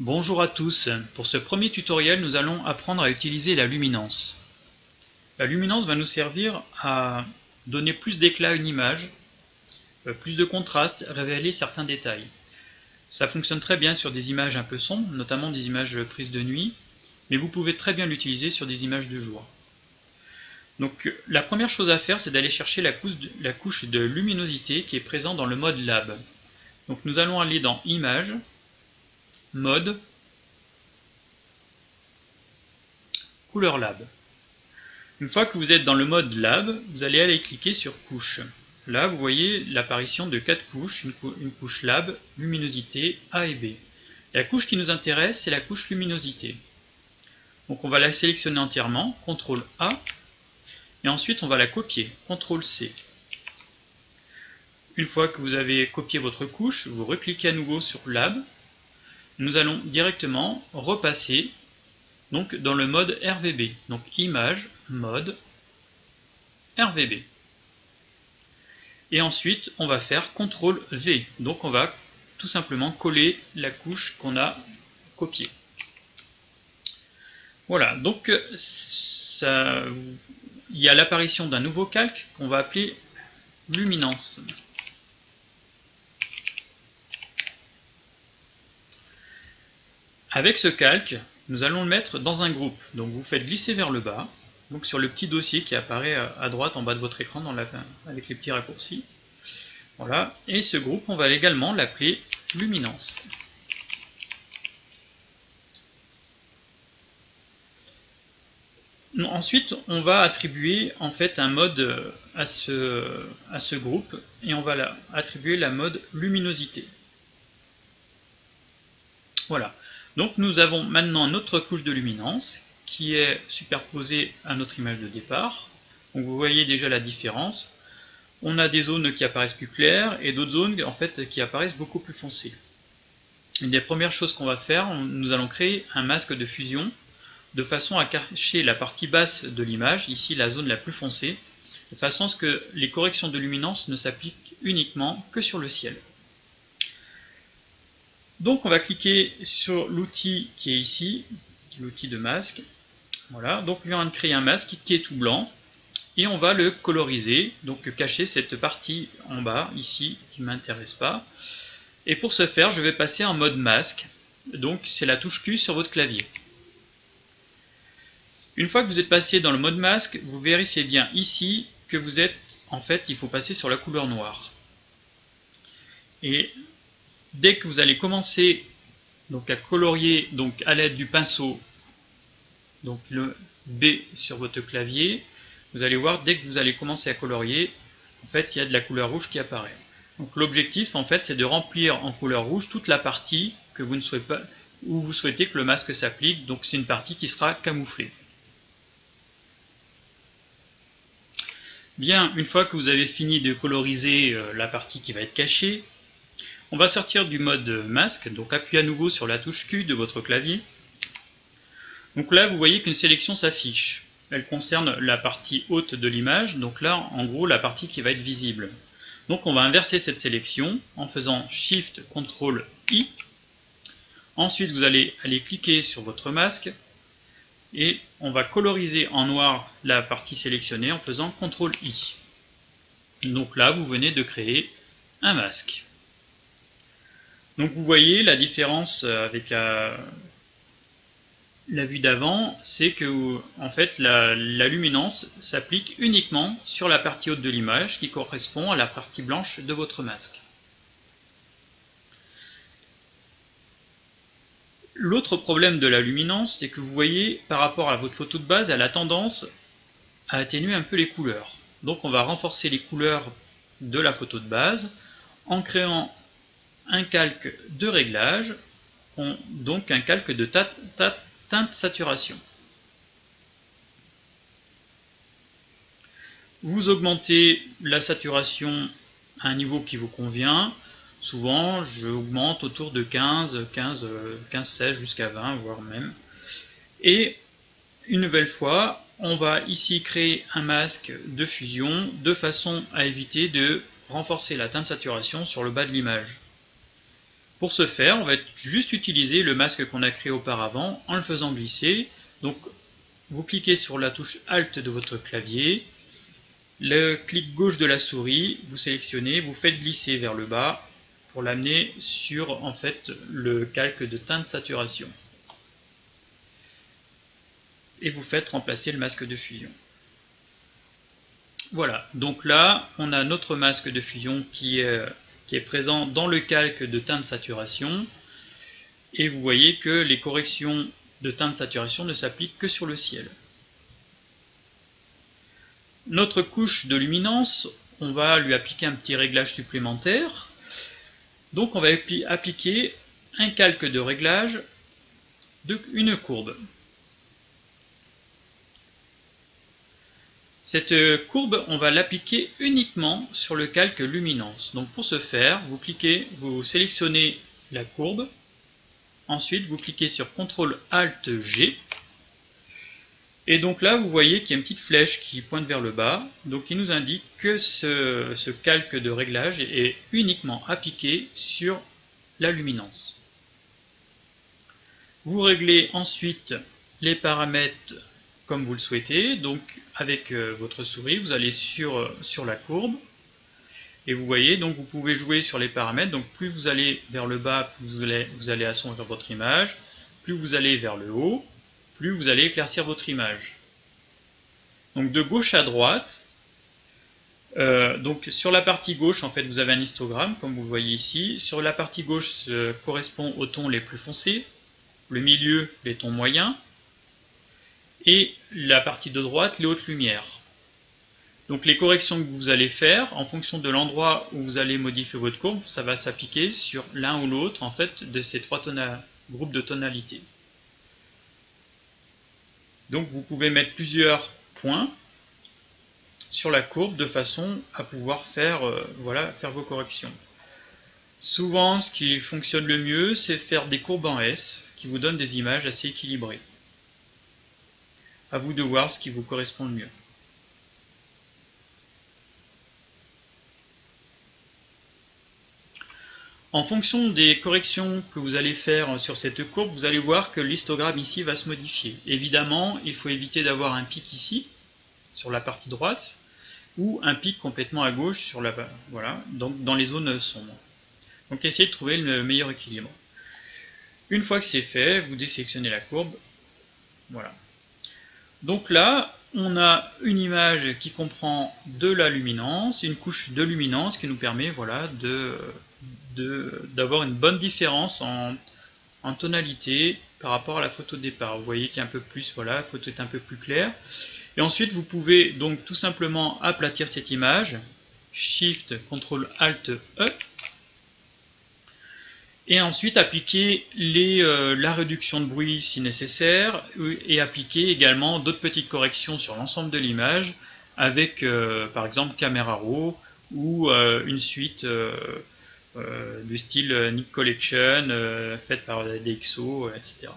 Bonjour à tous, pour ce premier tutoriel nous allons apprendre à utiliser la luminance. La luminance va nous servir à donner plus d'éclat à une image, plus de contraste, révéler certains détails. Ça fonctionne très bien sur des images un peu sombres, notamment des images prises de nuit, mais vous pouvez très bien l'utiliser sur des images de jour. Donc la première chose à faire, c'est d'aller chercher la couche de luminosité qui est présente dans le mode Lab. Donc nous allons aller dans Images, Mode, Couleur Lab. Une fois que vous êtes dans le mode Lab, vous allez aller cliquer sur Couche. Là, vous voyez l'apparition de 4 couches, une couche Lab, luminosité A et B. La couche qui nous intéresse, c'est la couche luminosité. Donc on va la sélectionner entièrement, CTRL A, et ensuite on va la copier, CTRL C. Une fois que vous avez copié votre couche, vous recliquez à nouveau sur Lab. Nous allons directement repasser donc dans le mode RVB. Donc Image, Mode, RVB. Et ensuite, on va faire CTRL V. Donc on va tout simplement coller la couche qu'on a copiée. Voilà, donc il y a l'apparition d'un nouveau calque qu'on va appeler luminance. Avec ce calque, nous allons le mettre dans un groupe. Donc vous faites glisser vers le bas, donc sur le petit dossier qui apparaît à droite en bas de votre écran avec les petits raccourcis. Voilà, et ce groupe, on va également l'appeler luminance. Ensuite, on va attribuer en fait un mode à ce groupe et on va attribuer la mode luminosité. Voilà, donc nous avons maintenant notre couche de luminance qui est superposée à notre image de départ. Donc vous voyez déjà la différence. On a des zones qui apparaissent plus claires et d'autres zones en fait qui apparaissent beaucoup plus foncées. Une des premières choses qu'on va faire, nous allons créer un masque de fusion de façon à cacher la partie basse de l'image, ici la zone la plus foncée, de façon à ce que les corrections de luminance ne s'appliquent uniquement que sur le ciel. Donc on va cliquer sur l'outil qui est ici, l'outil de masque. Voilà, donc on vient de créer un masque qui est tout blanc et on va le coloriser, donc cacher cette partie en bas ici qui ne m'intéresse pas. Et pour ce faire, je vais passer en mode masque, donc c'est la touche Q sur votre clavier. Une fois que vous êtes passé dans le mode masque, vous vérifiez bien ici que vous êtes, en fait, il faut passer sur la couleur noire. Et dès que vous allez commencer donc, à colorier donc, à l'aide du pinceau, donc le B sur votre clavier, vous allez voir, dès que vous allez commencer à colorier, en fait, il y a de la couleur rouge qui apparaît. Donc l'objectif, en fait, c'est de remplir en couleur rouge toute la partie que vous ne souhaitez pas, où vous souhaitez que le masque s'applique, donc c'est une partie qui sera camouflée. Bien, une fois que vous avez fini de coloriser la partie qui va être cachée, on va sortir du mode masque, donc appuyez à nouveau sur la touche Q de votre clavier. Donc là, vous voyez qu'une sélection s'affiche. Elle concerne la partie haute de l'image, donc là, en gros, la partie qui va être visible. Donc on va inverser cette sélection en faisant Shift, CTRL, I. Ensuite, vous allez aller cliquer sur votre masque et on va coloriser en noir la partie sélectionnée en faisant CTRL I. Donc là, vous venez de créer un masque. Donc vous voyez la différence avec la vue d'avant, c'est que en fait la luminance s'applique uniquement sur la partie haute de l'image qui correspond à la partie blanche de votre masque. L'autre problème de la luminance, c'est que vous voyez par rapport à votre photo de base, elle a tendance à atténuer un peu les couleurs. Donc on va renforcer les couleurs de la photo de base en créant un calque de réglage, donc un calque de teinte saturation. Vous augmentez la saturation à un niveau qui vous convient. Souvent, j'augmente autour de 15, 16 jusqu'à 20, voire même. Et une nouvelle fois, on va ici créer un masque de fusion de façon à éviter de renforcer la teinte saturation sur le bas de l'image. Pour ce faire, on va juste utiliser le masque qu'on a créé auparavant en le faisant glisser. Donc vous cliquez sur la touche Alt de votre clavier, le clic gauche de la souris, vous sélectionnez, vous faites glisser vers le bas pour l'amener sur en fait le calque de teinte saturation. Et vous faites remplacer le masque de fusion. Voilà, donc là on a notre masque de fusion qui est présent dans le calque de teinte saturation. Et vous voyez que les corrections de teinte saturation ne s'appliquent que sur le ciel. Notre couche de luminance, on va lui appliquer un petit réglage supplémentaire. Donc on va appliquer un calque de réglage d'une courbe. Cette courbe, on va l'appliquer uniquement sur le calque luminance. Donc pour ce faire, vous cliquez, vous sélectionnez la courbe. Ensuite, vous cliquez sur CTRL-ALT-G. Et donc là, vous voyez qu'il y a une petite flèche qui pointe vers le bas. Donc il nous indique que ce calque de réglage est uniquement appliqué sur la luminance. Vous réglez ensuite les paramètres comme vous le souhaitez. Donc avec votre souris, vous allez sur la courbe. Et vous voyez, donc vous pouvez jouer sur les paramètres. Donc plus vous allez vers le bas, plus vous allez assombrir votre image. Plus vous allez vers le haut, plus vous allez éclaircir votre image. Donc de gauche à droite, donc sur la partie gauche, en fait, vous avez un histogramme, comme vous le voyez ici. Sur la partie gauche correspond aux tons les plus foncés, le milieu, les tons moyens, et la partie de droite, les hautes lumières. Donc les corrections que vous allez faire, en fonction de l'endroit où vous allez modifier votre courbe, ça va s'appliquer sur l'un ou l'autre, en fait, de ces trois groupes de tonalités. Donc vous pouvez mettre plusieurs points sur la courbe de façon à pouvoir faire, faire vos corrections. Souvent, ce qui fonctionne le mieux, c'est faire des courbes en S qui vous donnent des images assez équilibrées. À vous de voir ce qui vous correspond le mieux. En fonction des corrections que vous allez faire sur cette courbe, vous allez voir que l'histogramme ici va se modifier. Évidemment, il faut éviter d'avoir un pic ici, sur la partie droite, ou un pic complètement à gauche, sur donc dans les zones sombres. Donc essayez de trouver le meilleur équilibre. Une fois que c'est fait, vous désélectionnez la courbe. Voilà. Donc là, on a une image qui comprend de la luminance, une couche de luminance qui nous permet d'avoir une bonne différence en tonalité par rapport à la photo de départ. Vous voyez qu'il y a un peu plus, la photo est un peu plus claire. Et ensuite, vous pouvez donc tout simplement aplatir cette image, Shift, CTRL, ALT, E, et ensuite appliquer la réduction de bruit si nécessaire, et appliquer également d'autres petites corrections sur l'ensemble de l'image, avec par exemple Camera Raw, ou une suite du style Nik Collection, faite par DxO, etc.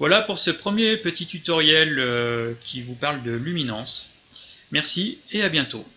Voilà pour ce premier petit tutoriel qui vous parle de luminance. Merci et à bientôt.